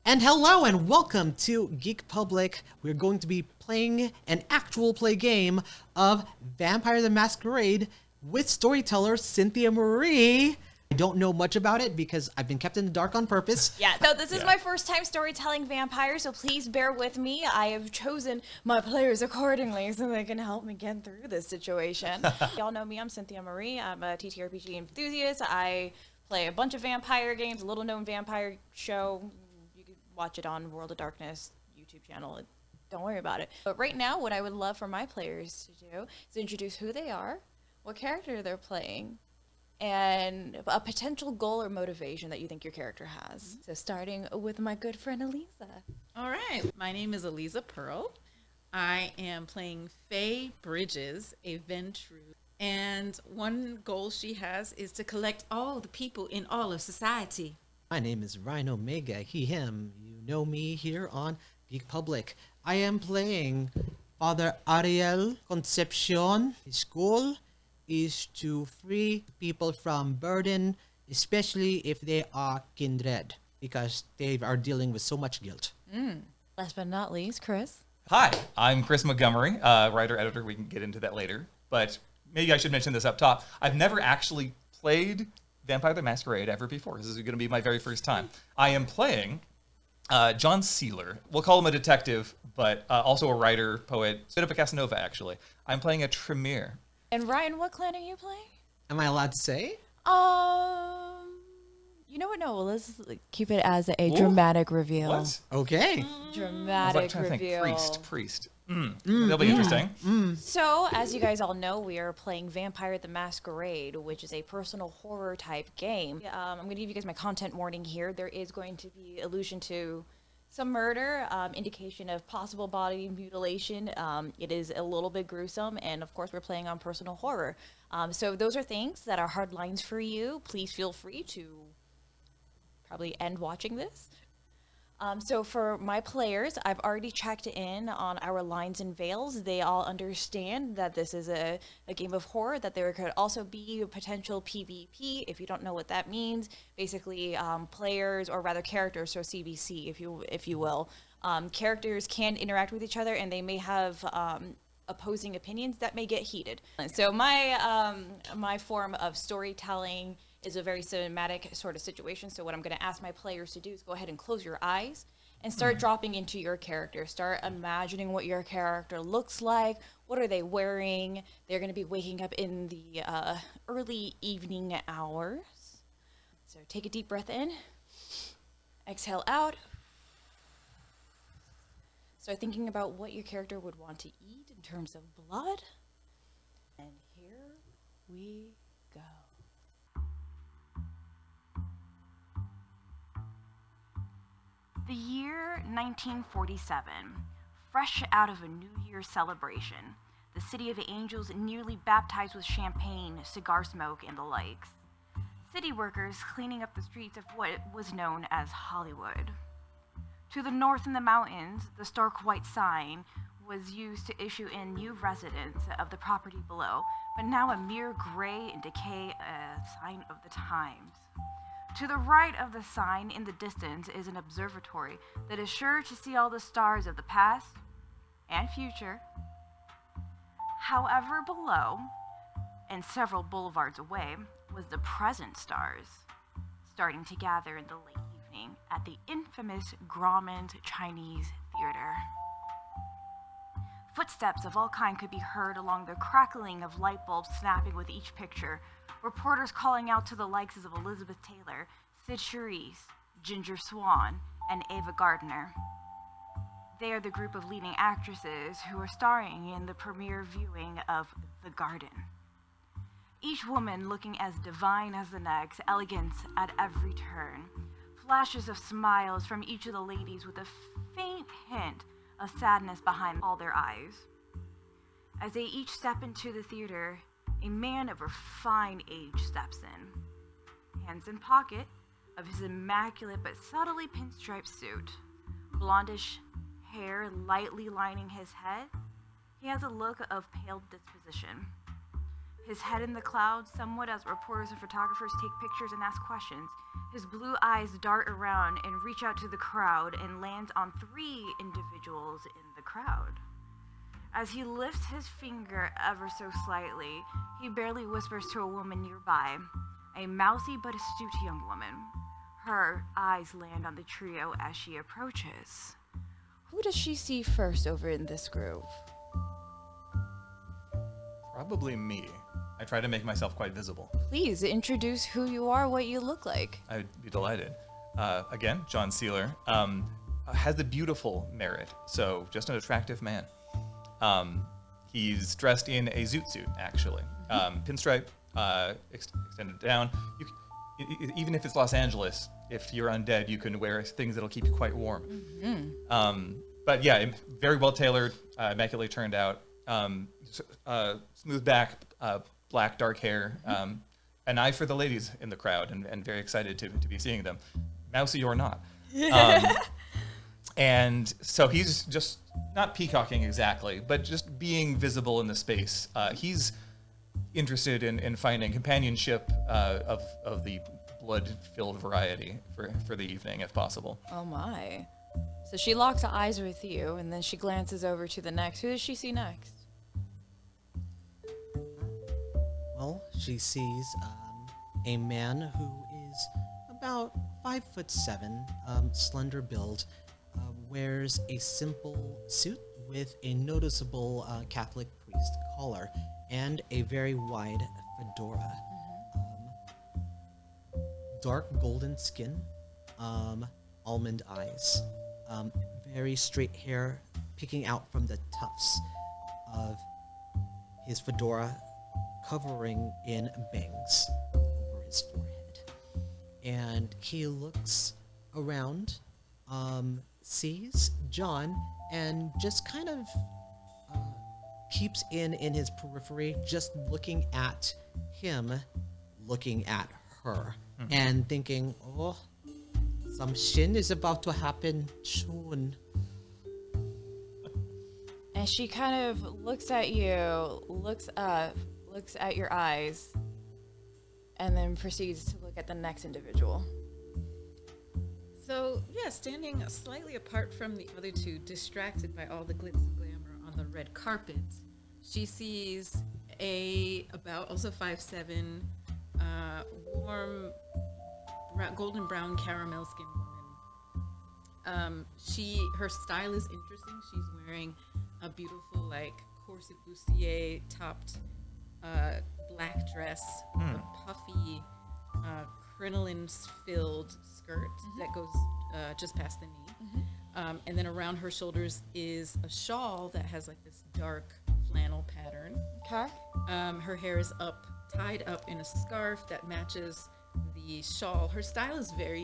And hello and welcome to Geek Public. We're going to be playing an actual play game of Vampire the Masquerade with storyteller Cynthia Marie. I don't know much about it because I've been kept in the dark on purpose. Yeah, so this is my first time storytelling vampire, so please bear with me. I have chosen my players accordingly so they can help me get through this situation. Y'all know me, I'm Cynthia Marie. I'm a TTRPG enthusiast. I play a bunch of vampire games, a little known vampire show. You can watch it on World of Darkness YouTube channel. Don't worry about it. But right now, what I would love for my players to do is introduce who they are, what character they're playing, and a potential goal or motivation that you think your character has. So starting with my good friend Aliza. All right, my name is Aliza Pearl. I am playing Faye Bridges, a Ventru. And one goal she has is to collect all the people in all of society. My name is Ryan Omega, he, him. You know me here on Geek Public. I am playing Father Ariel Concepcion. His goal is to free people from burden, especially if they are kindred, because they are dealing with so much guilt. Last but not least, Chris. Hi, I'm Chris Montgomery, writer, editor. We can get into that later. But maybe I should mention this up top. I've never actually played Vampire the Masquerade ever before. This is going to be my very first time. I am playing John Sealer. We'll call him a detective, but also a writer, poet, bit of a casanova, actually. I'm playing a Tremere. And Ryan, what clan are you playing? Am I allowed to say? You know what? No, well, let's keep it as a dramatic reveal. What? Okay. Dramatic trying to reveal. think. Priest. That'll be interesting. So, as you guys all know, we are playing Vampire the Masquerade, which is a personal horror type game. I'm going to give you guys my content warning here. There is going to be allusion to some murder, indication of possible body mutilation. It is a little bit gruesome, and of course, we're playing on personal horror. So those are things that are hard lines for you. Please feel free to probably end watching this. So for my players, I've already checked in on our lines and veils. They all understand that this is a game of horror, that there could also be a potential PvP. If you don't know what that means, basically players, or rather characters, so CBC, if you will. Characters can interact with each other, and they may have opposing opinions that may get heated. So my form of storytelling is a very cinematic sort of situation. So what I'm going to ask my players to do is go ahead and close your eyes and start dropping into your character. Start imagining what your character looks like. What are they wearing? They're going to be waking up in the early evening hours. So take a deep breath in. Exhale out. Start thinking about what your character would want to eat in terms of blood. And here we go. The year 1947, fresh out of a New Year's celebration, the City of Angels nearly baptized with champagne, cigar smoke, and the likes. City workers cleaning up the streets of what was known as Hollywood. To the north in the mountains, the stark white sign was used to issue in new residents of the property below, but now a mere gray and decay, a sign of the times. To the right of the sign in the distance is an observatory that is sure to see all the stars of the past and future. However, below, and several boulevards away, was the present stars, starting to gather in the late evening at the infamous Grauman's Chinese Theater. Footsteps of all kind could be heard along the crackling of light bulbs snapping with each picture, reporters calling out to the likes of Elizabeth Taylor, Sid Charisse, Ginger Swan, and Ava Gardner. They are the group of leading actresses who are starring in the premiere viewing of The Garden. Each woman looking as divine as the next, elegance at every turn. Flashes of smiles from each of the ladies with a faint hint of sadness behind all their eyes. As they each step into the theater, a man of refined age steps in, hands in pocket of his immaculate but subtly pinstriped suit, blondish hair lightly lining his head. He has a look of pale disposition. His head in the clouds, somewhat as reporters and photographers take pictures and ask questions, His blue eyes dart around and reach out to the crowd and lands on 3 individuals in the crowd. As he lifts his finger ever so slightly, he barely whispers to a woman nearby, a mousy but astute young woman. Her eyes land on the trio as she approaches. Who does she see first over in this group? Probably me. I try to make myself quite visible. Please introduce who you are, what you look like. I'd be delighted. Again, John Sealer has the beautiful merit, so just an attractive man. He's dressed in a zoot suit, actually. Pinstripe, extended down. Even if it's Los Angeles, if you're undead, you can wear things that'll keep you quite warm. But yeah, very well tailored, immaculately turned out, smooth back, black, dark hair, an eye for the ladies in the crowd, and very excited to be seeing them, mousy or not. And so he's just not peacocking exactly, but just being visible in the space. He's interested in finding companionship of the blood-filled variety for the evening, if possible. Oh my. So she locks eyes with you, and then she glances over to the next. Who does she see next? Well, she sees a man who is about 5'7", slender build, wears a simple suit with a noticeable Catholic priest collar and a very wide fedora. Dark golden skin, almond eyes, very straight hair peeking out from the tufts of his fedora, covering in bangs over his forehead. And he looks around, sees John, and just kind of keeps in his periphery, just looking at him, looking at her, and thinking, oh, some shin is about to happen soon. And she kind of looks at you, looks up, looks at your eyes, and then proceeds to look at the next individual. So, yeah, standing slightly apart from the other two, distracted by all the glitz and glamour on the red carpet, she sees about also 5'7", warm, golden brown caramel skinned woman. Her style is interesting. She's wearing a beautiful, like, corset bustier topped black dress, a puffy, crinoline-filled skirt that goes just past the knee. And then around her shoulders is a shawl that has like this dark flannel pattern. Okay. Her hair is tied up in a scarf that matches the shawl. Her style is very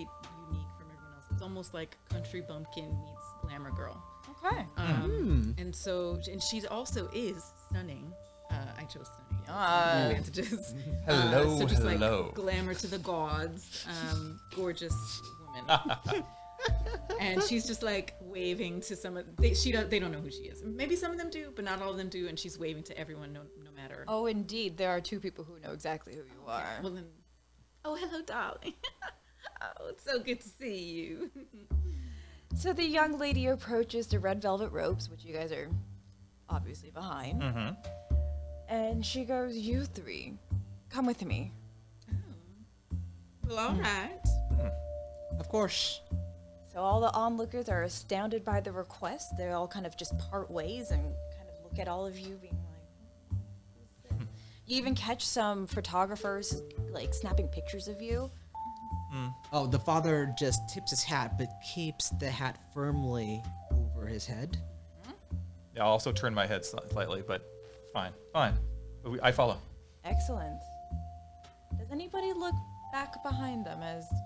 unique from everyone else. It's almost like country bumpkin meets glamour girl. Okay. And she also is stunning. I chose stunning. Advantages. Hello, so just hello. like glamour to the gods, gorgeous woman. And she's just like waving to some of they don't know who she is. Maybe some of them do, but not all of them do. And she's waving to everyone, no matter. Oh, indeed, there are 2 people who know exactly who you are. Well then, oh hello, darling. Oh, it's so good to see you. So the young lady approaches the red velvet ropes, which you guys are obviously behind. And she goes, "You 3, come with me." Oh. Well, all right. Of course. So all the onlookers are astounded by the request. They all kind of just part ways and kind of look at all of you being like, who's this? You even catch some photographers like snapping pictures of you. Oh, the father just tips his hat, but keeps the hat firmly over his head. Yeah, I'll also turn my head slightly, but fine. I follow. Excellent. Does anybody look back behind them as you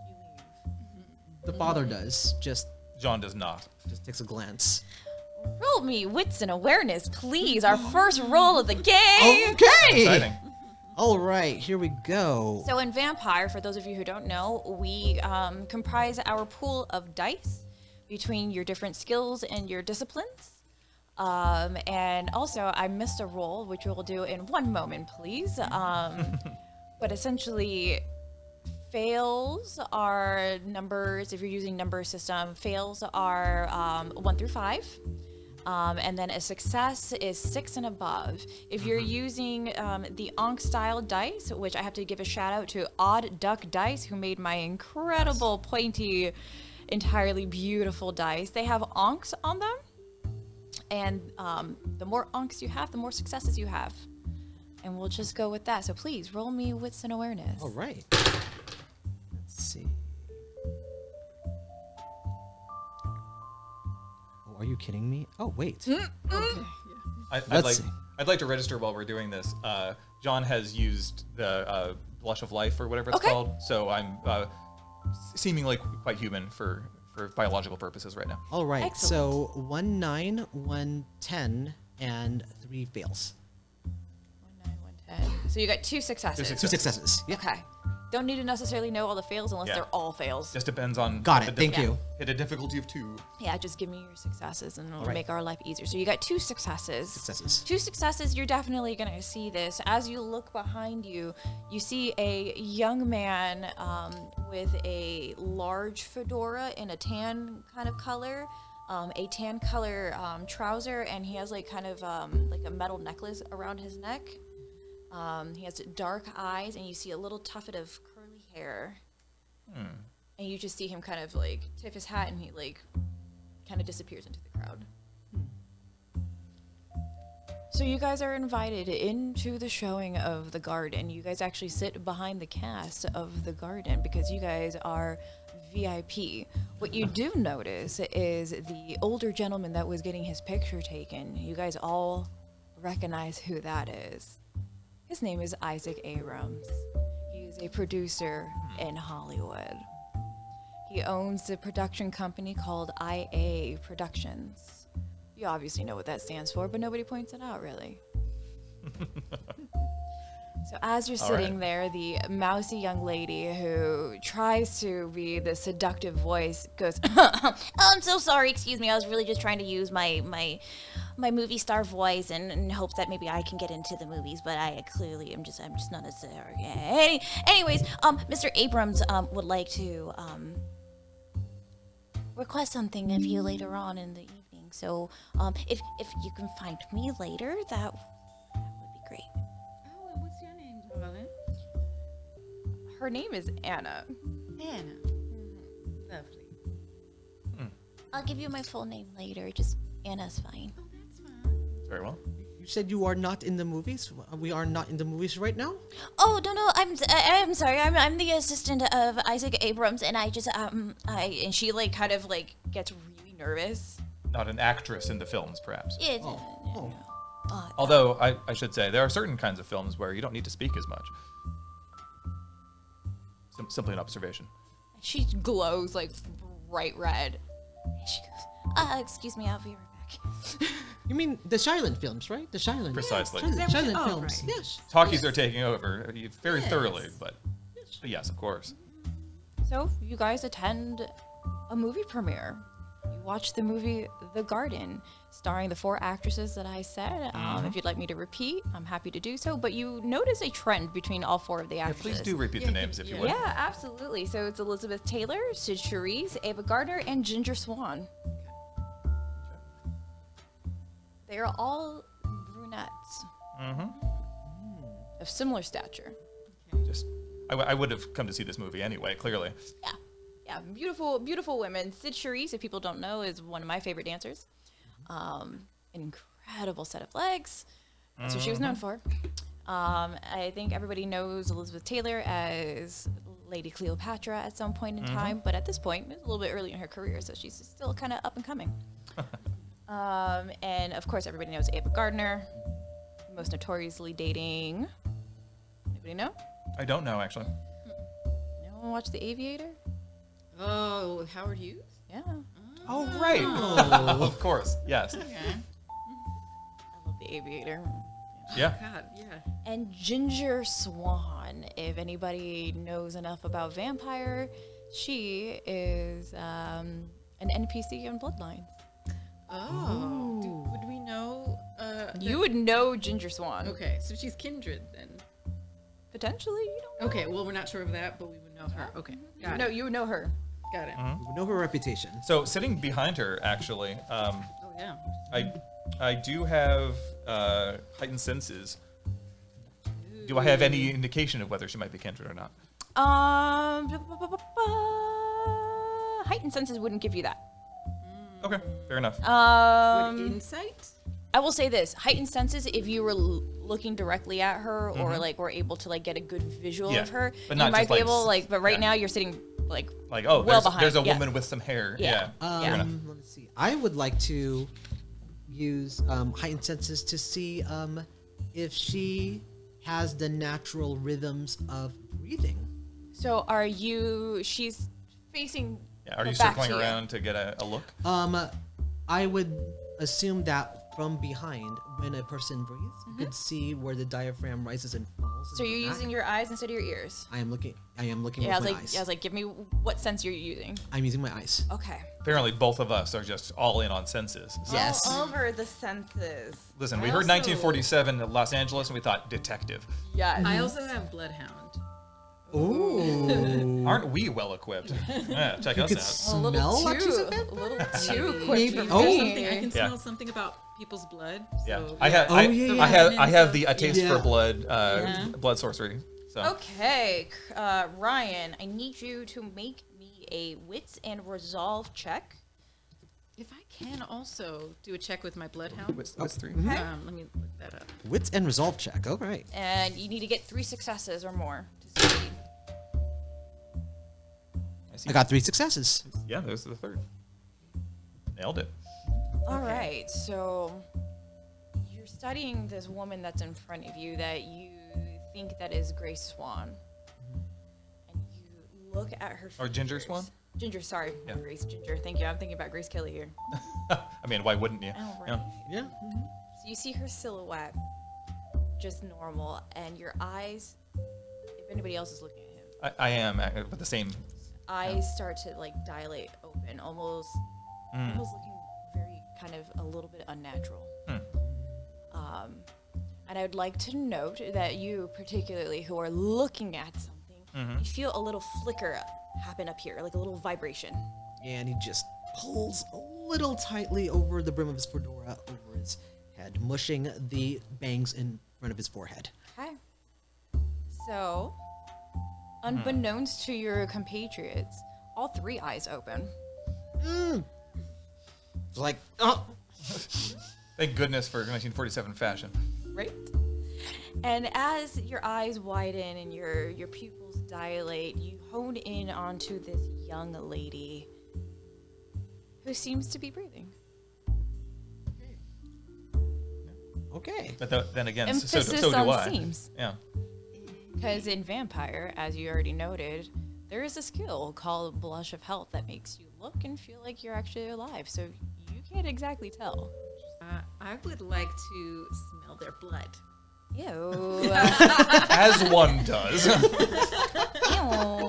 leave? The father does, just John does not. takes a glance. Roll me wits and awareness, please. Our first roll of the game. Okay! Exciting. All right, here we go. So in Vampire, for those of you who don't know, we comprise our pool of dice between your different skills and your disciplines. And also, I missed a roll, which we'll do in one moment, please. But essentially, Fails are numbers, if you're using number system, fails are 1 through 5. And then a success is 6 and above. If you're using the Ankh style dice, which I have to give a shout out to Odd Duck Dice, who made my incredible pointy, entirely beautiful dice. They have Ankhs on them. And the more Ankhs you have, the more successes you have. And we'll just go with that. So please roll me wits and awareness. All right. Let's see. Oh, are you kidding me? Oh, wait. Okay. Yeah. Let's see. I'd like to register while we're doing this. John has used the blush of life or whatever it's Okay. called, so I'm seemingly quite human for biological purposes right now. All right. Excellent. So 1 9, 1 10, and 3 fails. 1, 9, 1, 10. So you got 2 successes. 2 successes. Yeah. Okay. Don't need to necessarily know all the fails unless Yeah. they're all fails. Just depends on Got it. the Thank you. Hit a difficulty of 2. Yeah, just give me your successes and it'll right. make our life easier. So you got 2 successes. Successes. 2 successes, you're definitely going to see this. As you look behind you, you see a young man with a large fedora in a tan kind of color, a tan color trouser, and he has like kind of like a metal necklace around his neck. He has dark eyes, and you see a little tuft of curly hair. And you just see him kind of like tip his hat, and he like kind of disappears into the crowd. So you guys are invited into the showing of the garden. You guys actually sit behind the cast of the garden because you guys are VIP. What you do notice is the older gentleman that was getting his picture taken. You guys all recognize who that is. His name is Isaac Abrams. He is a producer in Hollywood. He owns the production company called IA Productions. You obviously know what that stands for, but nobody points it out, really. So as you're sitting there, the mousy young lady who tries to be the seductive voice goes, Oh, I'm so sorry. Excuse me. I was really just trying to use my movie star voice and in hopes that maybe I can get into the movies, but I clearly I'm just not necessary. Anyways, Mr. Abrams would like to request something of you later on in the evening. So if you can find me later, that would be great. Oh, and what's your name, darling? her name is Anna. Anna. Lovely. I'll give you my full name later. Just Anna's fine. Oh, that's fine. Very well. You said you are not in the movies? We are not in the movies right now? Oh no, I'm sorry. I'm the assistant of Isaac Abrams, and I just And she like kind of like gets really nervous. Not an actress in the films, perhaps. yeah, Oh. Although, I should say, there are certain kinds of films where you don't need to speak as much. Simply an observation. She glows like bright red. She goes, excuse me, I'll be right back. You mean the silent films, right? The silent. Precisely. Silent Oh, films. right. Yes. Talkies are taking over very Yes. thoroughly, but yes, of course. So you guys attend a movie premiere. You watch the movie The Garden, starring the 4 actresses that I said. If you'd like me to repeat, I'm happy to do so. But you notice a trend between all 4 of the Yeah, actresses. please do repeat the names if you would. Yeah, absolutely. So it's Elizabeth Taylor, Sid Charisse, Ava Gardner, and Ginger Swan. They are all brunettes of similar stature. Just, I would have come to see this movie anyway, clearly. Yeah, beautiful, beautiful women. Sid Charisse, if people don't know, is one of my favorite dancers. An incredible set of legs. That's what she was known for. I think everybody knows Elizabeth Taylor as Lady Cleopatra at some point in time, but at this point, it's a little bit early in her career, so she's still kind of up and coming. And of course, everybody knows Ava Gardner, most notoriously dating. Anybody know? I don't know, actually. No one watched The Aviator? Oh, Howard Hughes? Yeah. Oh, right. Of course, yes. Okay. I love The Aviator. Yeah. God, yeah. And Ginger Swan, if anybody knows enough about Vampire, she is an NPC in Bloodlines. Oh. Would we know? You would know Ginger Swan. Okay, so she's kindred then. Potentially, you don't know. Okay, well, we're not sure of that, but we would know know her. Okay. Got No, it. you know her. Got it. You know her reputation. So sitting behind her, actually, Oh yeah. I do have heightened senses. Do I have any indication of whether she might be kindred or not? Heightened senses wouldn't give you that. Okay, fair enough. What, insight? I will say this: heightened senses. If you were looking directly at her, or like were able to like get a good visual Yeah, of her, but you not might just, be like, able like. But right yeah. now you're sitting like Oh, well behind. there's a yeah. woman with some hair. Yeah. Yeah. Fair enough. Let me see. I would like to use heightened senses to see if she has the natural rhythms of breathing. So are you? She's facing. Yeah. Are you back circling to you. around to get a look? I would assume that from behind, when a person breathes, you could see where the diaphragm rises and falls. So in you're the back. using your eyes instead of your ears. I am looking Yeah, I with was my like, eyes. I was like, give me what sense you're using. I'm using my eyes. Okay. Apparently, both of us are just all in on senses. So, Yes. All over the senses. listen, we I heard also- 1947 in Los Angeles, and we thought detective. Yes. I also have bloodhound. Ooh. Aren't we well equipped? Yeah, check You us could out. smell like she's a vampire? a little too quick Maybe- for oh. me. I can Yeah. smell something about people's blood. Yeah, So, I have. Oh, I, yeah, yeah. I have. I Resonance have of- the a taste yeah. for blood. Yeah. Blood sorcery. So Okay, Ryan, I need you to make me a wits and resolve check. If I can also do a check with my bloodhound. what's three? Okay. Let me look that up. Wits and resolve check. All right. And you need to get 3 successes or more to succeed. see. I got 3 successes. Yeah, there's the third. Nailed it. All right, so you're studying this woman that's in front of you that you think that is Grace Swan. And you look at her Or Ginger features. Swan? Ginger, sorry. Yeah. Grace Ginger. Thank you. I'm thinking about Grace Kelly here. I mean, why wouldn't you? Oh, right. Yeah. Yeah. So you see her silhouette, just normal, and your eyes, if anybody else is looking at him, I am with the same. eyes start to like dilate open, almost looking very kind of a little bit unnatural. And I would like to note that you, particularly who are looking at something, you feel a little flicker happen up here, like a little vibration. And he just pulls a little tightly over the brim of his fedora over his head, mushing the bangs in front of his forehead. Okay. So, unbeknownst to your compatriots, all 3 eyes open. It's like, oh, Thank goodness for 1947 fashion. Right? And as your eyes widen and your pupils dilate, you hone in onto this young lady who seems to be breathing. okay. But then again, so Emphasis do on I. seems. Yeah. Because in Vampire, as you already noted, there is a skill called Blush of Health that makes you look and feel like you're actually alive. So you can't exactly tell. I would like to smell their blood. Ew. As one does. Ew.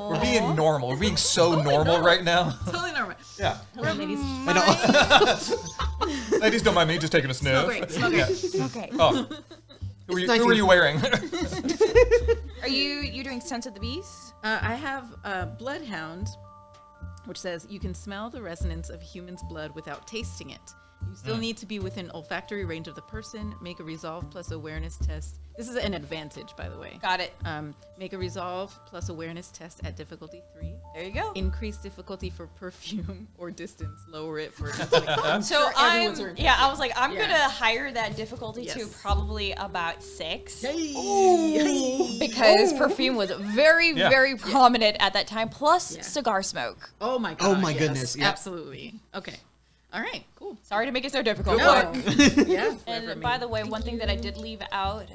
We're being normal. We're being so normal right now. Totally normal. Yeah. Hello, ladies. Ladies, don't mind me just taking a sniff. Smell great. Smell great. Okay. Oh. Who are you wearing? Are you doing Sense of the Beast? I have a bloodhound, which says you can smell the resonance of human's blood without tasting it. You still need to be within olfactory range of the person. Make a resolve plus awareness test. This is an advantage, by the way. Got it. Make a resolve plus awareness test at difficulty 3. There you go. Increase difficulty for perfume or distance. Lower it for. So everyone's wearing I was like, I'm Yeah. gonna higher that difficulty to Yes. probably about 6 Yay! because perfume was very, Yeah. very prominent at that time. Plus Yeah. cigar smoke. Oh my god. Oh my yes, goodness, yep. Absolutely. Okay. All right. Cool. Sorry to make it so difficult. No. but- Yeah. And by the way, one thing that I did leave out,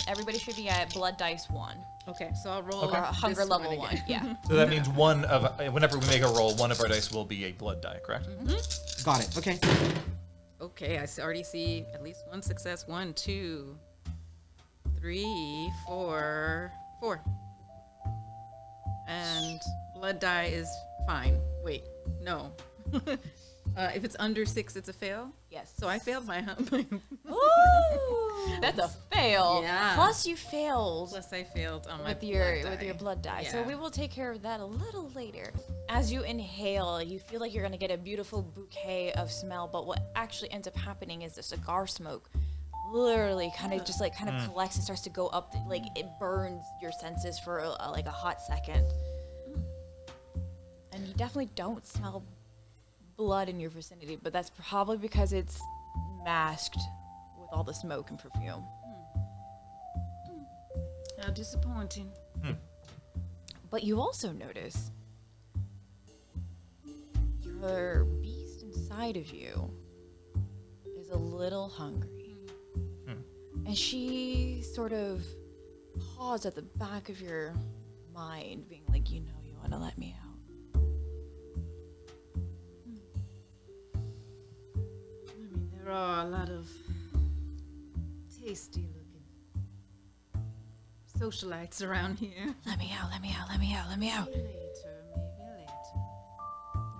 everybody should be at blood dice 1 Okay. So I'll roll. or hunger this level again. 1. Yeah. So that means whenever we make a roll, one of our dice will be a blood die, correct? Got it. Okay. Okay, already see at least one success. 1, 2, 3, 4, 4. And blood die is fine. Wait, no. If it's under 6, it's a fail. Yes. So I failed my Ooh, that's a fail. Yeah. Plus you failed Plus I failed on my with your blood die. blood die. So Yeah. we will take care of that a little later. As you inhale, you feel like you're gonna get a beautiful bouquet of smell, but what actually ends up happening is the cigar smoke literally kind of collects and starts to go up, like it burns your senses for like a hot second. And you definitely don't smell blood in your vicinity, but that's probably because it's masked with all the smoke and perfume. How disappointing. But you also notice your beast inside of you is a little hungry. And she sort of paws at the back of your mind, being like, you want to let me out. I mean, there are a lot of tasty looking socialites around here. Let me out, let me out, let me out, let me out. Maybe later.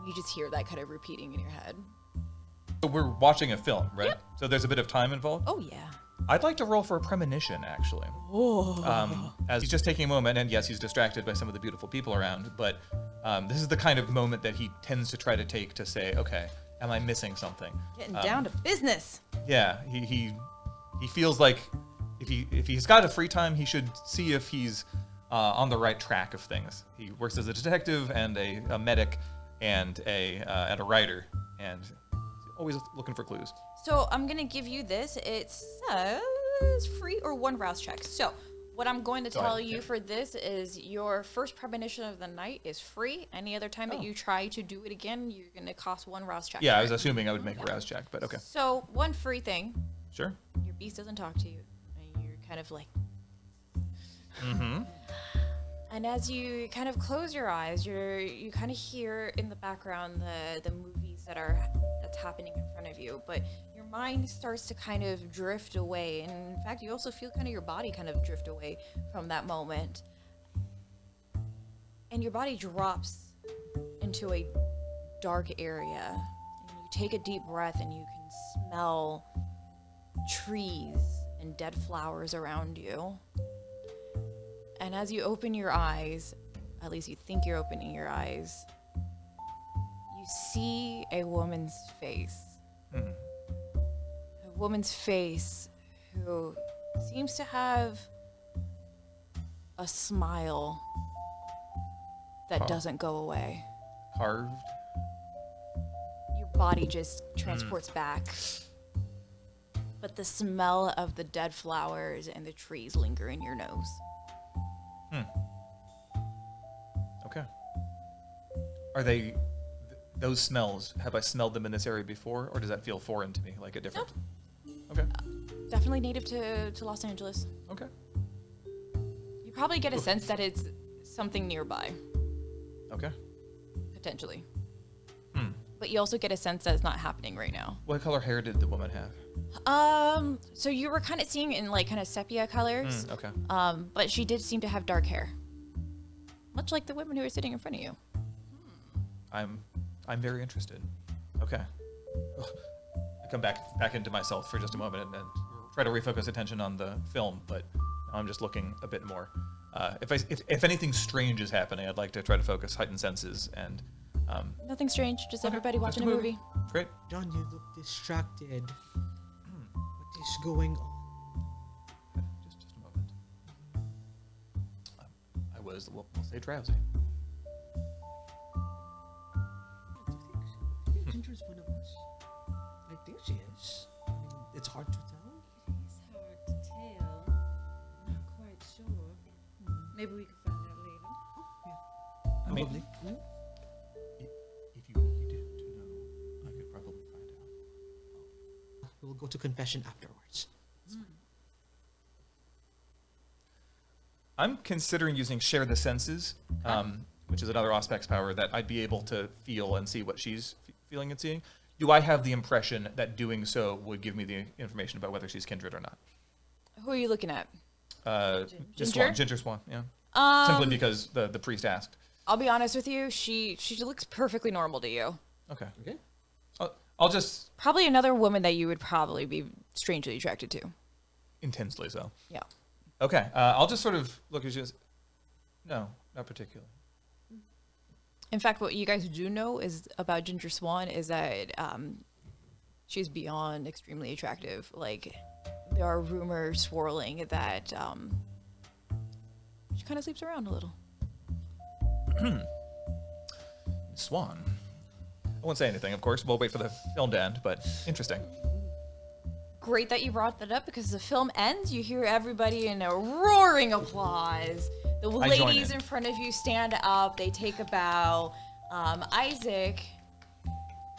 You just hear that kind of repeating in your head. So we're watching a film, right? Yep. So there's a bit of time involved. Oh, yeah. I'd like to roll for a premonition, actually. As he's just taking a moment, and yes, he's distracted by some of the beautiful people around, but this is the kind of moment that he tends to try to take to say, okay, am I missing something? Getting down to business. Yeah, he feels like if he's got a free time, he should see if he's on the right track of things. He works as a detective and a medic and a writer, and he's always looking for clues. So I'm going to give you this. It says free or 1 rouse check. So what I'm going to Go tell ahead. you for this is your first premonition of the night is free. Any other time that you try to do it again, you're going to cost 1 rouse check. Yeah, for I was it. assuming I would make a rouse check, but okay. So one free thing, Sure. your beast doesn't talk to you. And you're kind of like... Mm-hmm. And as you kind of close your eyes, you kind of hear in the background the movies that's happening in front of you, but your mind starts to kind of drift away. And in fact, you also feel kind of your body kind of drift away from that moment. And your body drops into a dark area. And you take a deep breath and you can smell trees and dead flowers around you. And as you open your eyes, at least you think you're opening your eyes, you see a woman's face. A woman's face who seems to have a smile that doesn't go away. Carved. Your body just transports back. But the smell of the dead flowers and the trees linger in your nose. Okay. Are they those smells? Have I smelled them in this area before, or does that feel foreign to me, like a different? Okay. Definitely native to Los Angeles. Okay. You probably get a sense that it's something nearby, Okay. potentially. But you also get a sense that it's not happening right now. What color hair did the woman have? So you were kind of seeing in like kind of sepia colors. Okay. But she did seem to have dark hair. Much like the women who are sitting in front of you. I'm very interested. Okay. I come back into myself for just a moment and try to refocus attention on the film, but now I'm just looking a bit more. If anything strange is happening, I'd like to try to focus heightened senses and. Nothing strange, just everybody Just watching a a movie. movie. Great. John, you look distracted. What is going on? Just a moment. I was, we'll say drowsy. Do you think Ginger's one of us? I think she is. I mean, it's hard to tell. It's hard to tell. I'm not quite sure. Maybe we can find out later. I mean, Probably. if you needed to know, I could probably find out. We'll go to confession afterwards. I'm considering using Share the Senses, which is another Auspex power that I'd be able to feel and see what she's feeling and seeing. Do I have the impression that doing so would give me the information about whether she's kindred or not? Who are you looking at? This Ginger? Swan, Ginger Swan, yeah. Simply because the priest asked. I'll be honest with you, she looks perfectly normal to you. Okay. Okay. I'll just Probably another woman that you would probably be strangely attracted to. intensely so. Yeah. Okay. I'll just sort of look at you. No, not particularly. In fact, what you guys do know is about Ginger Swan is that she's beyond extremely attractive. Like, there are rumors swirling that she kind of sleeps around a little. Swan. I won't say anything, of course. We'll wait for the film to end, but interesting. Great that you brought that up, because the film ends, you hear everybody in a roaring applause. The I join ladies in. in front of you stand up, they take a bow. Isaac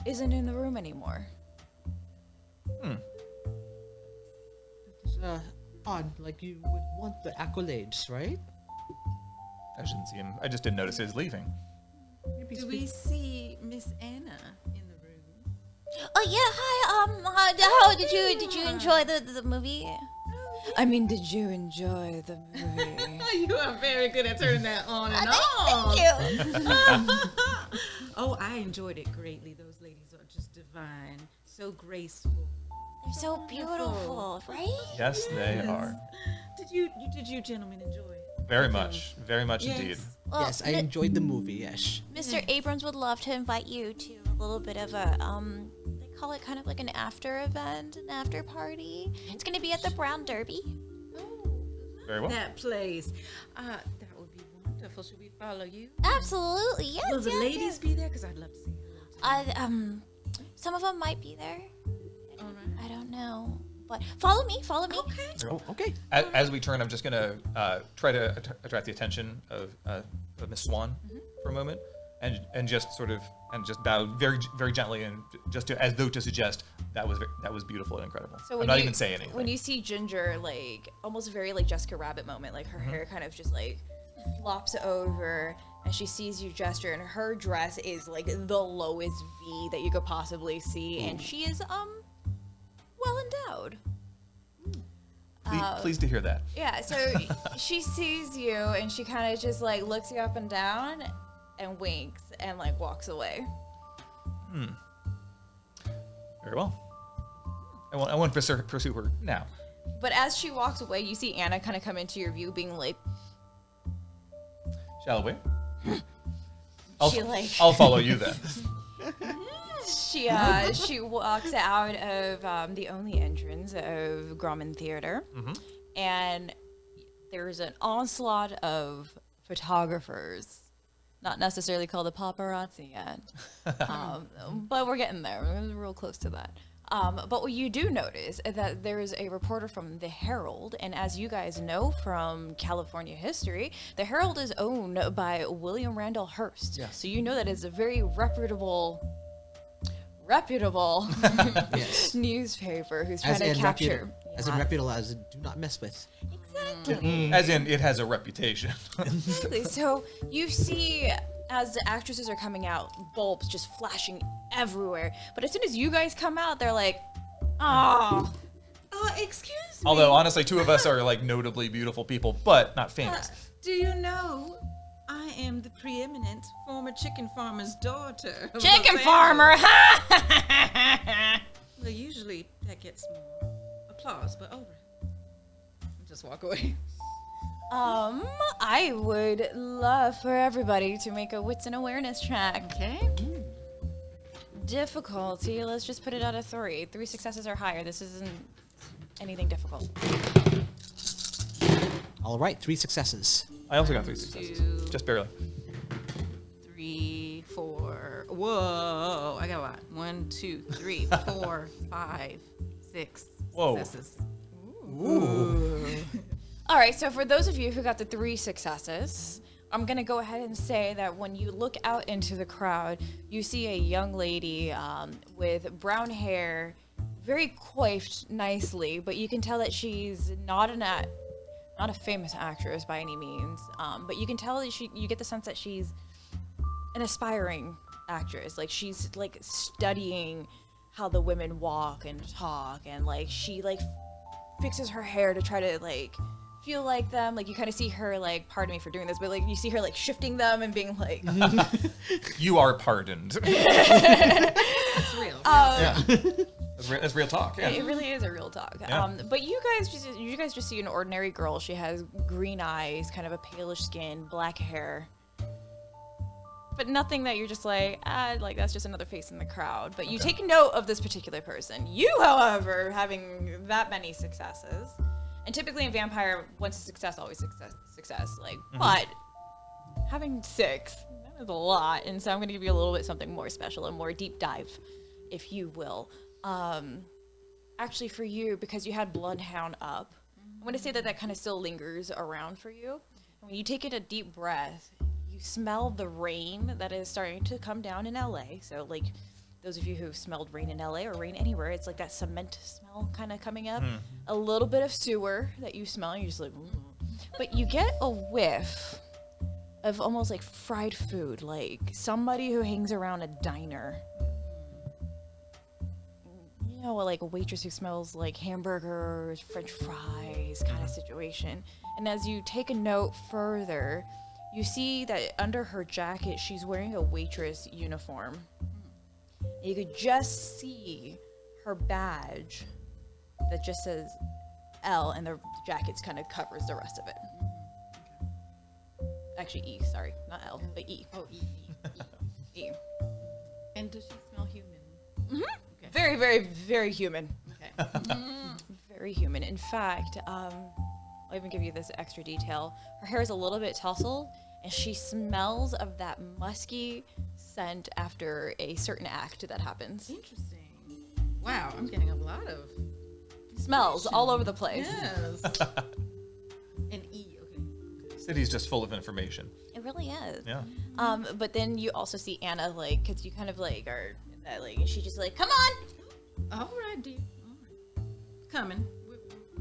isn't in the room anymore. It's odd. Like, you would want the accolades, right? I shouldn't see him. I just didn't notice his leaving. Maybe Do we see Miss Anna in the room? Oh yeah, hi. How did you enjoy the movie? I mean, did you enjoy the movie? You are very good at turning that on and Thank you. Oh, I enjoyed it greatly. Those ladies are just divine, so graceful. They're so beautiful, right? Yes, they are. Did you gentlemen enjoy it? Very much indeed. Yes. Well, Yes, I enjoyed the movie, yes. Mr. Abrams would love to invite you to a little bit of a they call it kind of like an after event, an after party. It's gonna be at the Brown Derby. Very well. That place. That would be wonderful. Should we follow you? Absolutely, yes. Will the yes, ladies yes. be there? Because I'd love to say hello to Some of them might be there. them. All right. I don't know, but follow me. Follow me. Okay. Oh, okay. As we turn, I'm just going to try to attract the attention of Miss Swan for a moment, and just sort of bow very very gently and just to, as though to suggest that was beautiful and incredible. So I'm not even saying anything. When you see Ginger, like, almost very like Jessica Rabbit moment, like her hair kind of just like flops over, and she sees you gesture, and her dress is like the lowest V that you could possibly see, and she is well endowed. Pleased to hear that. Yeah, so she sees you, and she kind of just like looks you up and down, and winks, and like walks away. Very well. I won't pursue her now. But as she walks away, you see Anna kind of come into your view, being like, Shall we? I'll follow you then. she walks out of the only entrance of Grauman Theater, and there's an onslaught of photographers, not necessarily called the paparazzi yet, but we're getting there. We're real close to that. But what you do notice is that there is a reporter from the Herald, and as you guys know from California history, the Herald is owned by William Randall Hearst. Yes. So you know that it's a very reputable Yes. newspaper who's trying As to in capture. as in reputable as do not mess with. Exactly. As in, it has a reputation. Exactly. So you see, as the actresses are coming out, bulbs just flashing everywhere. But as soon as you guys come out, they're like, "Oh, Excuse me. Although honestly, two of us are like notably beautiful people, but not famous. Do you know I am the preeminent former chicken farmer's daughter? of chicken Los farmer!" Angeles. Well, usually that gets more applause, but over. Just walk away. I would love for everybody to make a wits and awareness check. Okay. Difficulty, let's just put it out of 3. 3 successes or higher. This isn't anything difficult. All right, 3 successes. I also got 3 successes, just barely. 3, 4. Whoa! I got a lot. 1, 2, 3, 4, 5, 6 Whoa. successes. All right, so for those of you who got the 3 successes, I'm going to go ahead and say that when you look out into the crowd, you see a young lady with brown hair, very coiffed nicely, but you can tell that she's not a famous actress by any means, but you can tell that you get the sense that she's an aspiring actress. Like, she's like studying how the women walk and talk, and like she like fixes her hair to try to like feel like them. Like, you kind of see her, like, pardon me for doing this, but like you see her like shifting them and being like You are pardoned. That's real. Yeah. That's real talk. Yeah. It really is a real talk. Yeah. But you guys just see an ordinary girl. She has green eyes, kind of a palish skin, black hair. But nothing that you're just like that's just another face in the crowd. But you take note of this particular person. You, however, having that many successes, and typically in Vampire, once a success, always success. Like, but having 6, that is a lot. And so I'm going to give you a little bit something more special and more deep dive, if you will. Actually, for you, because you had Bloodhound up, I'm going to say that kind of still lingers around for you. And when you take in a deep breath, you smell the rain that is starting to come down in LA. So, like, those of you who've smelled rain in LA or rain anywhere, it's like that cement smell kind of coming up. A little bit of sewer that you smell, and you're just like, but you get a whiff of almost like fried food, like somebody who hangs around a diner. You know, like a waitress who smells like hamburgers, French fries kind of situation. And as you take a note further, you see that under her jacket, she's wearing a waitress uniform. You could just see her badge that just says L, and the jacket kind of covers the rest of it. Actually, E, sorry. Not L, but E. Oh, E. E. And does she smell human? Okay. Very, very, very human. Okay. Very human. In fact, I'll even give you this extra detail. Her hair is a little bit tousled, and she smells of that musky scent after a certain act that happens. Interesting. Wow, I'm getting a lot of Smells all over the place. yes. And E. Okay. City's just full of information. It really is. Yeah. But then you also see Anna, like, because you kind of like are in that, like, and she just like, come on. All right, dear. All right. Coming. We're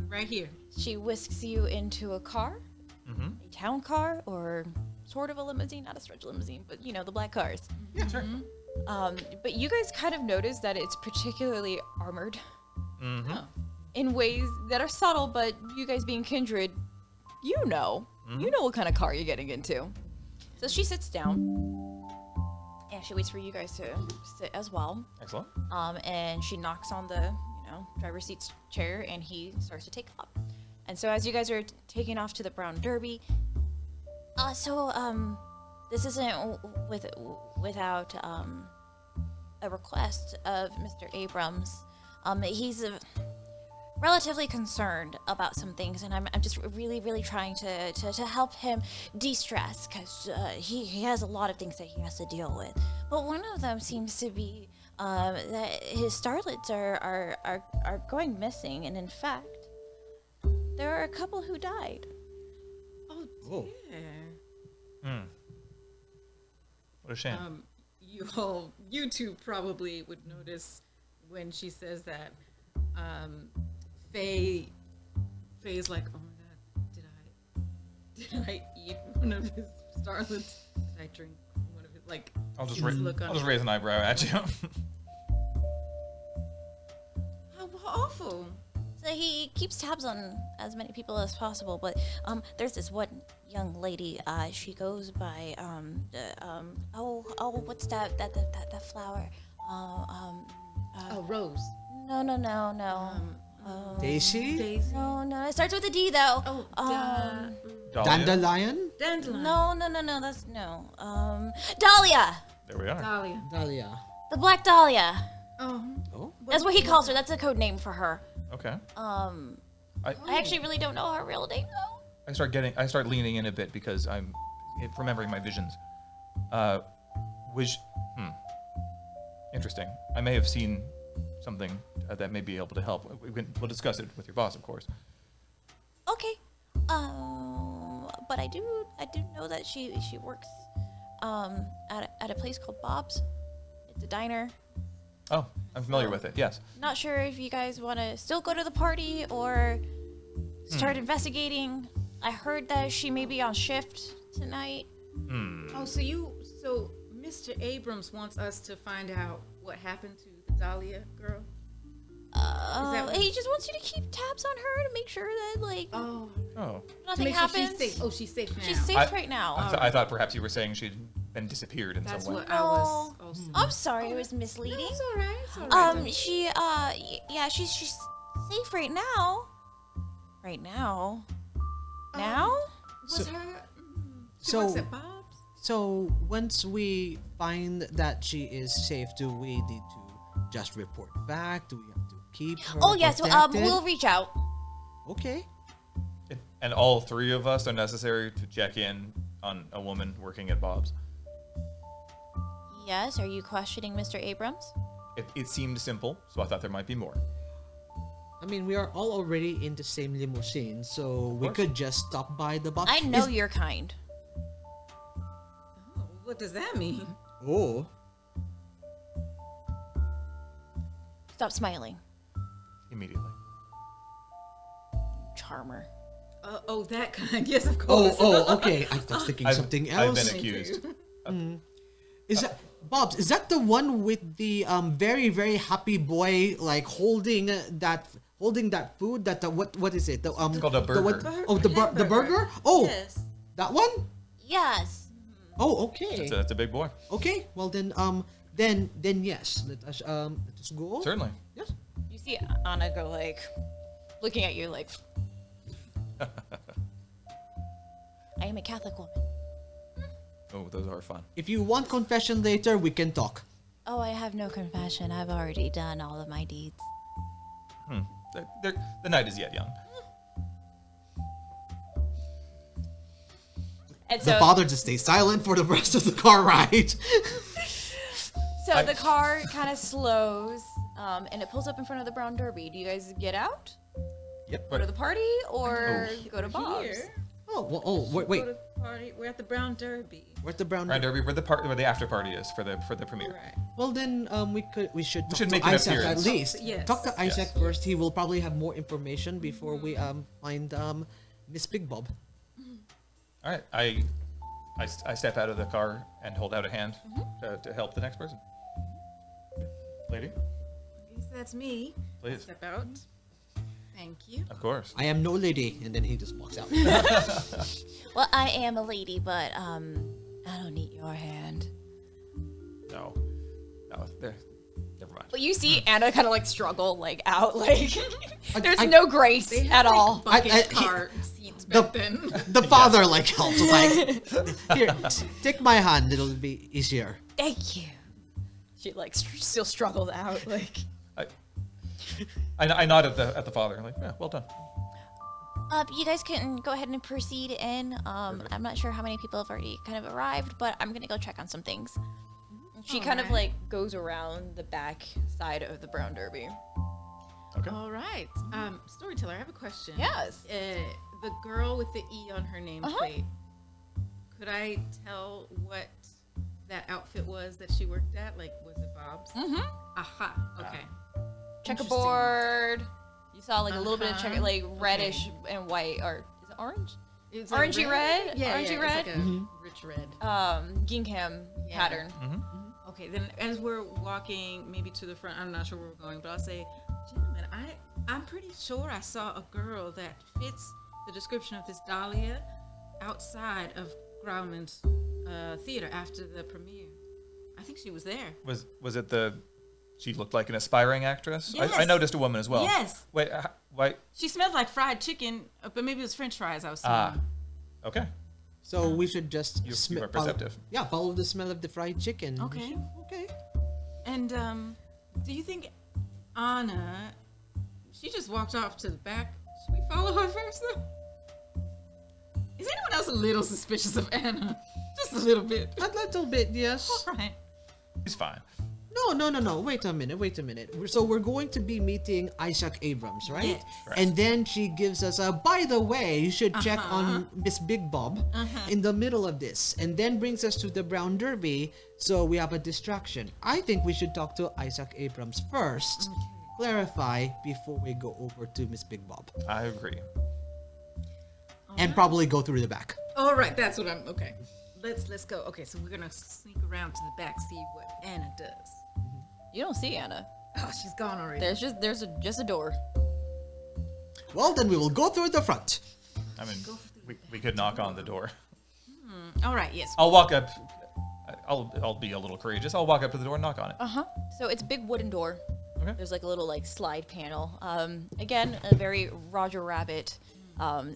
right here. She whisks you into a car, a town car, or sort of a limousine, not a stretch limousine, but you know, the black cars. Yeah, sure. But you guys kind of notice that it's particularly armored Oh. in ways that are subtle, but you guys being kindred, you know what kind of car you're getting into. So she sits down, and she waits for you guys to sit as well. Excellent. And she knocks on the, driver's seat chair, and he starts to take off. And so as you guys are taking off to the Brown Derby, this isn't without a request of Mr. Abrams. He's relatively concerned about some things, and I'm just really, really trying to help him de-stress, because he has a lot of things that he has to deal with. But one of them seems to be that his starlets are going missing, and in fact, there are a couple who died. Oh, dear. What a shame. You two probably would notice when she says that. Faye's like, oh my god, did I eat one of his starlets? Did I drink one of his, like, I'll just look on her. raise an eyebrow at you. How awful. So he keeps tabs on as many people as possible, but there's this one young lady. She goes by what's that flower? Rose. No. Daisy? No. It starts with a D though. Oh, Dahlia? Dandelion? Dandelion. No. That's no. Dahlia. There we are. Dahlia. Dahlia. The Black Dahlia. Oh. That's what he calls her. That's a code name for her. Okay. I actually really don't know her real name though. I start leaning in a bit because I'm remembering my visions. Interesting. I may have seen something that may be able to help. We'll discuss it with your boss, of course. Okay. But I do know that she works at a place called Bob's. It's a diner. Oh, I'm familiar with it. Yes. Not sure if you guys want to still go to the party or start investigating. I heard that she may be on shift tonight. Oh, so Mr. Abrams wants us to find out what happened to the Dahlia girl? He just wants you to keep tabs on her to make sure that Oh. nothing happens. She's safe. Oh, she's safe now. She's safe right now. I thought perhaps you were saying she'd been disappeared in That's some way. what I was also. I'm sorry, it was misleading. It's all right. It's all right. She's safe right now. Right now. Now? Was her? She so- works at Bob's. So once we find that she is safe, do we need to just report back? Do we have to keep her Oh yes, protected? we'll reach out. Okay. And all three of us are necessary to check in on a woman working at Bob's. Yes, are you questioning Mr. Abrams? It seemed simple, so I thought there might be more. I mean, we are all already in the same limousine, so we course. could just stop by the box. I know your kind. Oh, what does that mean? Oh. Stop smiling. Immediately. Charmer. Oh, that kind. Yes, of Oh, course. okay. I was thinking something I've else. been accused. Is that Bob's? Is that the one with the very very happy boy like holding that food? What is it? It's called a The burger. the burger? Oh, Yes. that one? Yes. Oh, okay. That's a big boy. Okay. Well then yes. Let us go. Certainly. Yes. You see Anna go like, looking at you like, I am a Catholic woman. Oh, those are fun. If you want confession later, we can talk. Oh, I have no confession. I've already done all of my deeds. The night is yet young. And The father just stays silent for the rest of the car ride. So the car kind of slows, and it pulls up in front of the brown derby. Do you guys get out? Yep. Go to the party or go to Bob's? Here. Wait. Go to the party. We're at the Brown Derby. We're at the brown. Right, Derby, where the after party is for the premiere. Right. Well then, we should talk should to make an Isaac at appearance. least. Yes. Talk to Isaac Yes. first. He will probably have more information before we find Miss Big Bob. All right, I step out of the car and hold out a hand to help the next person. Lady, Yes, that's me. please. Step out. Thank you. Of course. I am no lady, and then he just walks out. Well, I am a lady, but I don't need your hand. No, there. Never mind. But you see Anna kind of like struggle like out, like there's I- no grace at all. Bucket he- car seats the- back then. The father like helps. Like, here, take my hand. It'll be easier. Thank you. She like still struggles out, like. I nod at the father. Like, yeah, well done. You guys can go ahead and proceed in. I'm not sure how many people have already kind of arrived, but I'm gonna go check on some things. She kind of like goes around the back side of the brown derby. Okay. All right. Storyteller, I have a question. Yes. The girl with the E on her nameplate. Could I tell what that outfit was that she worked at? Like, was it Bob's? Mm-hmm. Aha. Okay. Checkerboard. You saw like a little bit of checker, like Okay. reddish and white, or is it orange? It's Orangey red? Yeah, Orangey yeah, red? It's like a rich red. Gingham Yeah. pattern. Okay, then as we're walking maybe to the front, I'm not sure where we're going, but I'll say, gentlemen, I'm pretty sure I saw a girl that fits the description of this Dahlia outside of Grauman's theater after the premiere. I think she was there. Was it she looked like an aspiring actress? Yes. I noticed a woman as well. Yes. Wait, wait. She smelled like fried chicken, but maybe it was French fries I was seeing. Okay. So we should just You are perceptive. follow the smell of the fried chicken. Okay. Okay. And do you think Anna, she just walked off to the back? Should we follow her first though? Is anyone else a little suspicious of Anna? Just a little bit. A little bit, yes. All right. He's fine. No. Wait a minute. So we're going to be meeting Isaac Abrams, right? Yes. Right. And then she gives us a, by the way, you should check on Miss Big Bob in the middle of this. And then brings us to the Brown Derby, so we have a distraction. I think we should talk to Isaac Abrams first, clarify before we go over to Miss Big Bob. I agree. And probably go through the back. All right, that's what I'm. Okay, let's go. Okay, so we're gonna sneak around to the back, see what Anna does. You don't see Anna. Oh, she's gone already. There's just a door. Well, then we will go through the front. I mean, we could knock on the door. All right, yes. I'll walk up. I'll be a little courageous. I'll walk up to the door and knock on it. So it's a big wooden door. Okay. There's like a little like slide panel. Again, a very Roger Rabbit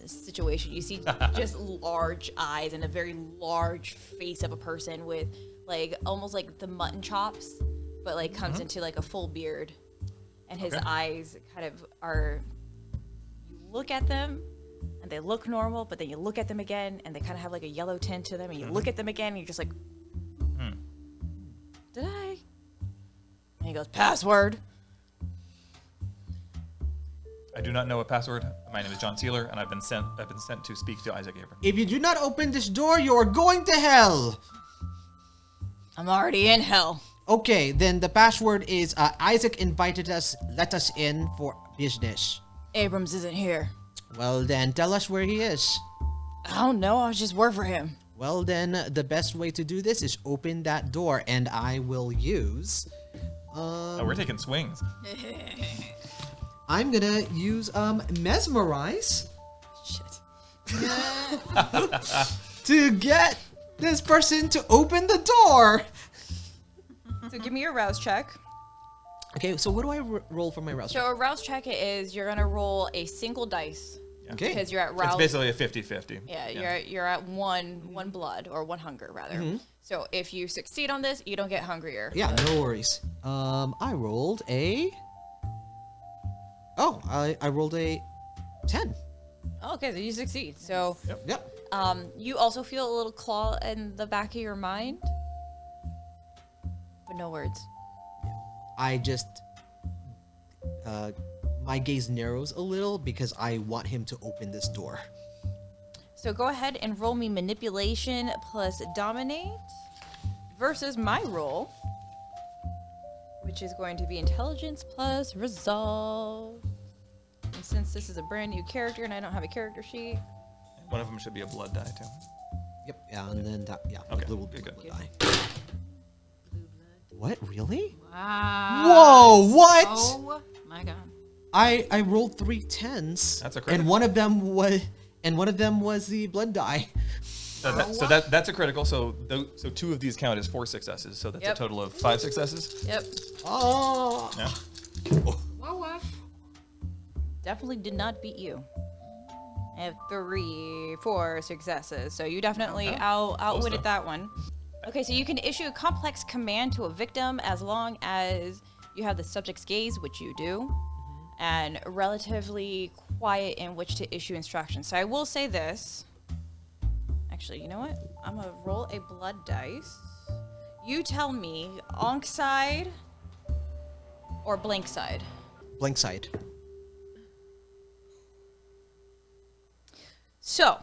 situation. You see just large eyes and a very large face of a person with like almost like the mutton chops, but like comes into like a full beard, and his eyes kind of are. You look at them, and they look normal, but then you look at them again, and they kind of have like a yellow tint to them, and you look at them again, and you're just like, did I? And he goes, password. I do not know a password. My name is John Sealer, and I've been sent to speak to Isaac Abram. If you do not open this door, you are going to hell. I'm already in hell. Okay, then the password is Isaac invited us, let us in for business. Abrams isn't here. Well then, tell us where he is. I don't know. I was just work for him. Well then, the best way to do this is open that door, and I will use... Oh, we're taking swings. I'm gonna use mesmerize Shit. to get this person to open the door. So give me your rouse check. Okay, so what do I roll for my rouse? So a rouse check is you're gonna roll a single dice Okay. because you're at It's rouse. basically a 50-50. Yeah, you're at one blood or one hunger rather. So if you succeed on this, you don't get hungrier. Yeah, no worries. I rolled a... Oh, I rolled a 10. Oh, okay, so you succeed. So Yep. you also feel a little claw in the back of your mind, but no words. I just... my gaze narrows a little because I want him to open this door. So go ahead and roll me manipulation plus dominate versus my roll, which is going to be intelligence plus resolve. And since this is a brand new character and I don't have a character sheet, One of them should be a blood die too. Yep, yeah, and then that, yeah, Okay, the little good. blue die. What, really? Wow. Whoa, what? Oh my god. I rolled 3 10s. That's a and critical. one of them was the blood die. So that's a critical. So 2 of these count as 4 successes. So that's Yep. a total of 5 successes. yep, Oh. Yeah. What? definitely did not beat you. I have 4 successes, so you definitely outwitted enough. that one. Okay, so you can issue a complex command to a victim as long as you have the subject's gaze, which you do, and relatively quiet in which to issue instructions. So I will say this. Actually, you know what? I'm gonna roll a blood dice. You tell me, onk side or blank side? Blank side. So,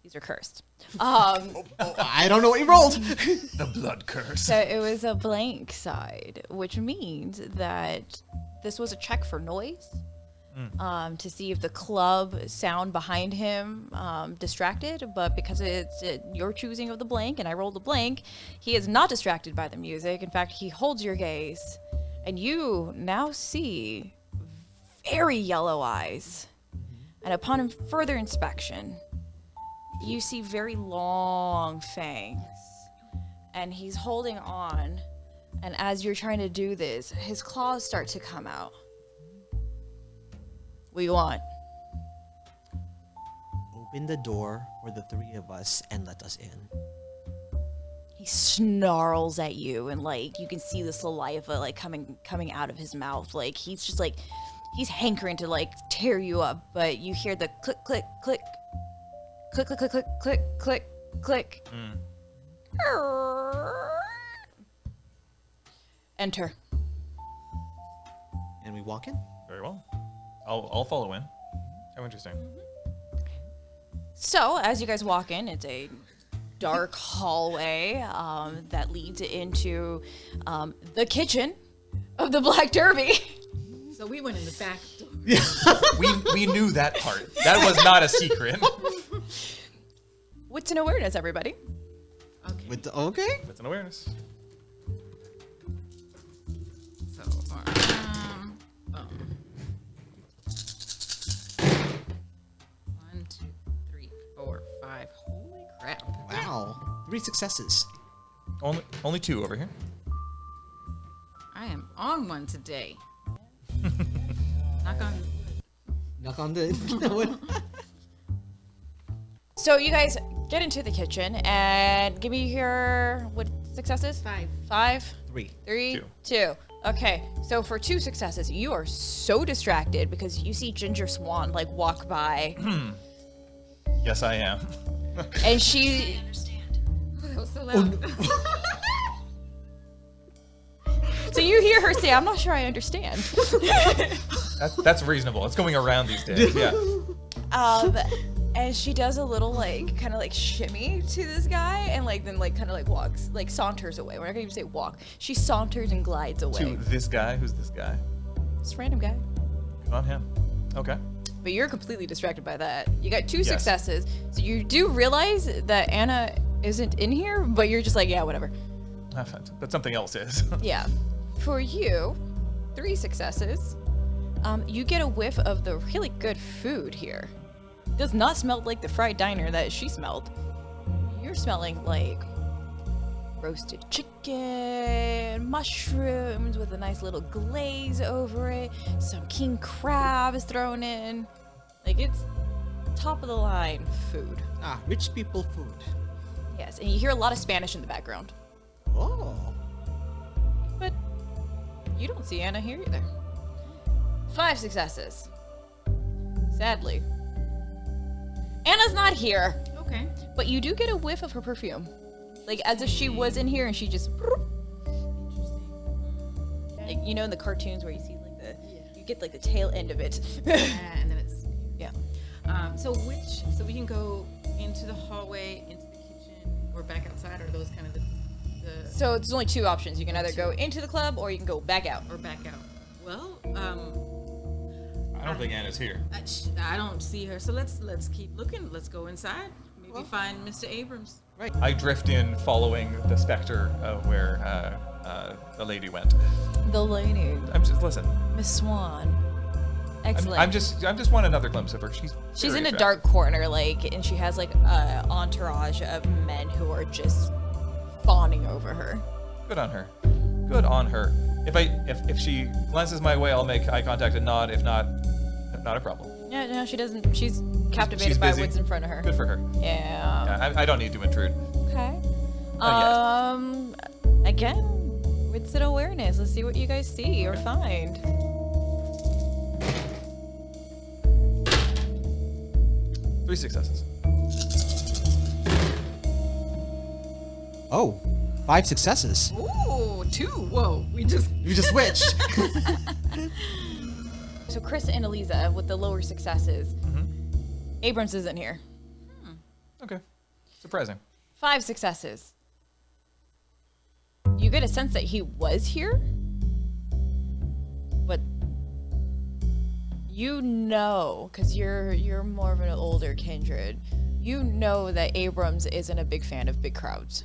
these are cursed. I don't know what you rolled. The blood curse. So it was a blank side, which means that this was a check for noise, to see if the club sound behind him distracted. But because it's your choosing of the blank, and I rolled a blank, he is not distracted by the music. In fact, he holds your gaze, and you now see very yellow eyes. And upon further inspection, you see very long fangs, and he's holding on, and as you're trying to do this, his claws start to come out. What do you want? Open the door for the 3 of us and let us in. He snarls at you, and like you can see the saliva like coming out of his mouth. Like he's just like he's hankering to like tear you up, but you hear the click click click click click click click click click click. Enter. And we walk in. Very well. I'll follow in. How interesting. So as you guys walk in, it's a dark hallway that leads into the kitchen of the Black Derby. So we went in the back door. We knew that part. That was not a secret. What's an awareness, everybody? Okay. With the, okay. That's an awareness. So, 1, 2, 3, 4, 5. Holy crap. Wow. 3 successes. Only 2 over here. I am on one today. Knock on. Knock on the. So you guys get into the kitchen and give me your what successes? 5. 5, 3. 3, 2. Okay, so for 2 successes, you are so distracted because you see Ginger Swan like walk by, Yes, I am. and she. That was so loud. So you hear her say, "I'm not sure I understand." That's reasonable. It's going around these days. Yeah. And she does a little like kind of like shimmy to this guy, and like then like kind of like walks, like saunters away. We're not gonna even say walk. She saunters and glides away. To this guy. Who's this guy? This random guy. Good on him. Okay. But you're completely distracted by that. You got 2 Yes. successes, so you do realize that Anna isn't in here, but you're just like, yeah, whatever. But something else is. Yeah. For you, 3 successes. You get a whiff of the really good food here. Does not smell like the fried diner that she smelled. You're smelling like roasted chicken, mushrooms with a nice little glaze over it, some king crab is thrown in. Like it's top of the line food. Ah, rich people food. Yes, and you hear a lot of Spanish in the background. Oh. But you don't see Anna here either. 5 successes. Sadly, Anna's not here, Okay. but you do get a whiff of her perfume. Like as if she was in here and she just Interesting. like you know in the cartoons where you see like you get like the tail end of it. And then it's. Yeah. So we can go into the hallway, into the kitchen, or back outside, or those kind of the So there's only 2 options. You can either go into the club or you can go back out. or back out. Well, I don't think Anna's here. I don't see her, so let's keep looking. Let's go inside. Maybe find Mr. Abrams. I drift in following the specter of where the lady went. The lady, I'm just listen. Miss Swan. Excellent. I'm just want another glimpse of her. She's She's very in a attractive. dark corner, like, and she has like a entourage of men who are just fawning over her. Good on her. Good on her. If she glances my way, I'll make eye contact and nod. If not a problem. Yeah, no, she doesn't. She's captivated She's by busy. what's in front of her. Good for her. Yeah. Yeah, I don't need to intrude. Okay. Not Again, wits and awareness. Let's see what you guys see or find. Three successes. Oh, 5 successes. Ooh, 2. Whoa, we just. You just switched. So Chris and Aliza with the lower successes. Mm-hmm. Abrams isn't here. Okay. Surprising. 5 successes. You get a sense that he was here, but you know, because you're more of an older kindred, you know that Abrams isn't a big fan of big crowds.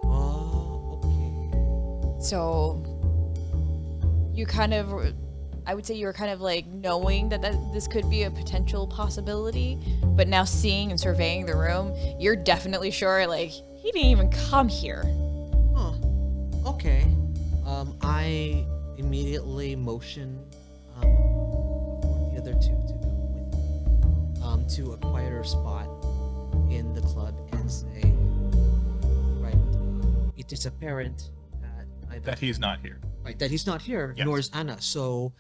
Oh, okay. So you kind of, I would say you were kind of like knowing that this could be a potential possibility, but now seeing and surveying the room, you're definitely sure like he didn't even come here. Huh. Okay. I immediately motion for the other 2 to go with me, to a quieter spot in the club and say, right, it is apparent that That he's not here. right, that he's not here, Yes. nor is Anna. So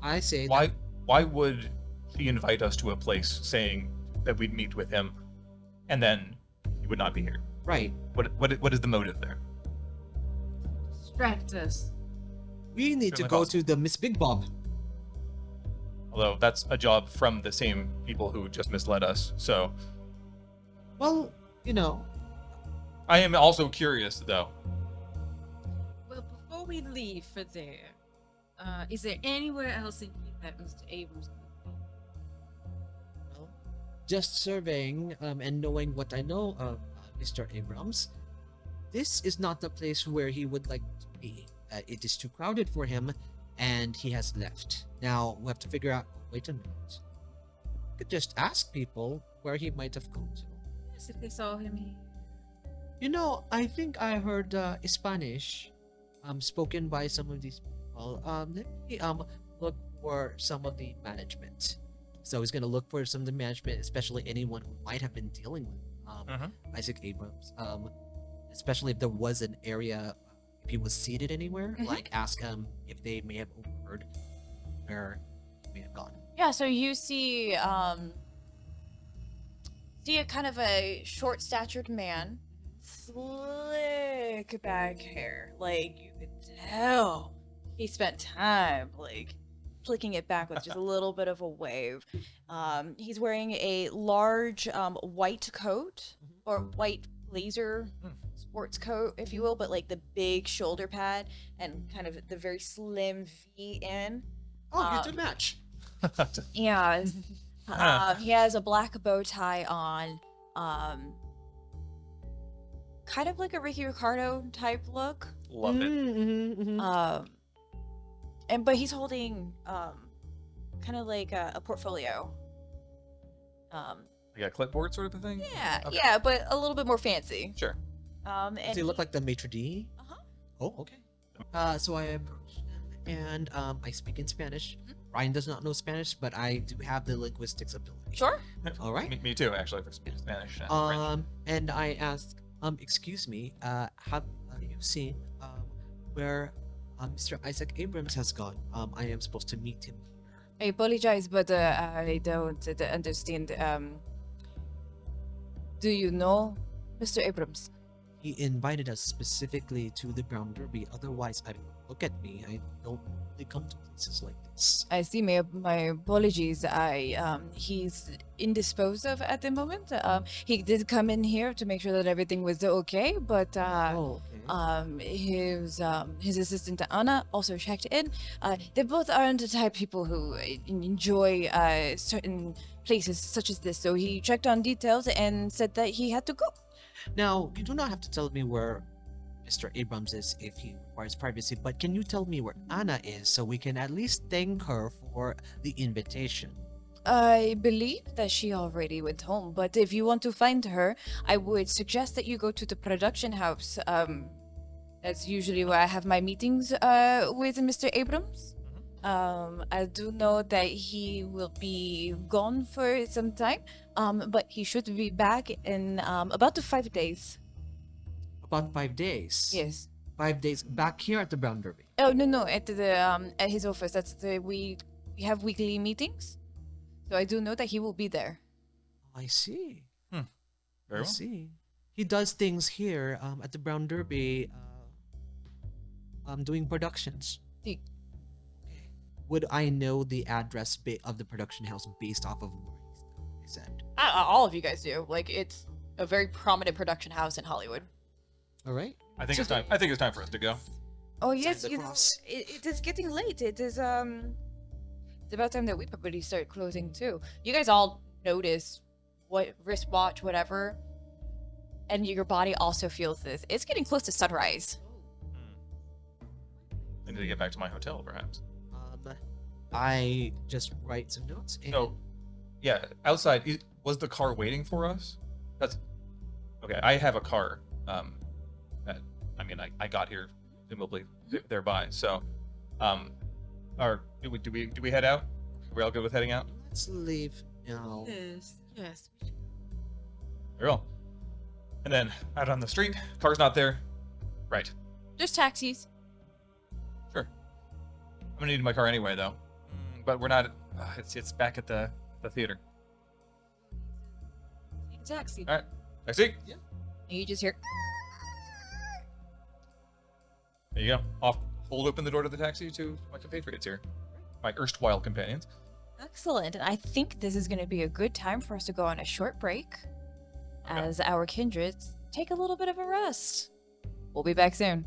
I say that, Why would she invite us to a place saying that we'd meet with him, and then he would not be here? right, What is the motive there? Distract us. we need to Certainly go possible. to the Miss Big Bob. Although that's a job from the same people who just misled us. So Well, you know, I am also curious, though. Well, before we leave for there, is there anywhere else in here that Mr. Abrams could be? just surveying and knowing what I know of Mr. Abrams, this is not the place where he would like to be. It is too crowded for him, and he has left. Now, we have to figure out, wait a minute. We could just ask people where he might have gone to. Yes, if they saw him here. You know, I think I heard Spanish spoken by some of these people. Let me look for some of the management. So he's gonna look for some of the management, especially anyone who might have been dealing with Isaac Abrams. Especially if there was an area, if he was seated anywhere, like ask him if they may have overheard where he may have gone. Yeah, so you see a kind of a short-statured man, slick back hair. Like, you could tell he spent time, like, flicking it back with just a little bit of a wave. He's wearing a large white coat, or white blazer sports coat, if you will, but, like, the big shoulder pad and kind of the very slim V in. Oh, you do match. Yeah. He has a black bow tie on, kind of like a Ricky Ricardo type look. Love it. But he's holding kind of like a portfolio. Like a clipboard sort of a thing? Yeah, Okay. yeah, but a little bit more fancy. Sure. And Does he look like the maitre d'? Uh-huh. Oh, okay. So I approach him and I speak in Spanish. Ryan does not know Spanish, but I do have the linguistics ability. Sure. All right. Me too, actually, for Spanish and French. And I ask, excuse me, have you seen where Mr. Isaac Abrams has gone? I am supposed to meet him here. I apologize, but I don't understand. Do you know Mr. Abrams? He invited us specifically to the Brown Derby. Otherwise, I look at me. I don't really come to places like this. I see. My apologies. He's indisposed of at the moment. He did come in here to make sure that everything was okay, but Oh, okay. his assistant Anna also checked in. They both aren't the type of people who enjoy certain places such as this. So he checked on details and said that he had to go. Now, you do not have to tell me where Mr. Abrams is if he requires privacy, but can you tell me where Anna is so we can at least thank her for the invitation? I believe that she already went home, but if you want to find her, I would suggest that you go to the production house. That's usually where I have my meetings with Mr. Abrams. I do know that he will be gone for some time, but he should be back in about 5 days. About 5 days. Yes. 5 days back here at the Brown Derby. Oh no, at the at his office. We have weekly meetings, so I do know that he will be there. I see. Very I well. see. He does things here at the Brown Derby, doing productions. See, Would I know the address of the production house based off of where he's at? all of you guys do. Like, it's a very prominent production house in Hollywood. All right. I think it's time. I think it's time for us to go. Oh yes, the you know, cross. it is getting late. It is it's about time that we probably start closing too. You guys all notice what wristwatch, whatever, and your body also feels this. It's getting close to sunrise. I need to get back to my hotel, perhaps. I just write some notes. And So, yeah, outside, was the car waiting for us? That's okay. I have a car. I got here presumably thereby. So, do we head out? Are we all good with heading out? let's leave now. Yes. Very well. And then out on the street, car's not there. Right. There's taxis. Sure. I'm gonna need my car anyway, though. But we're not. It's back at the theater. Take a taxi. All right. Taxi. Yeah. And you just hear. There you go. Hold open the door to the taxi to my compatriots here, my erstwhile companions. Excellent. And I think this is going to be a good time for us to go on a short break Okay. as our kindreds take a little bit of a rest. We'll be back soon.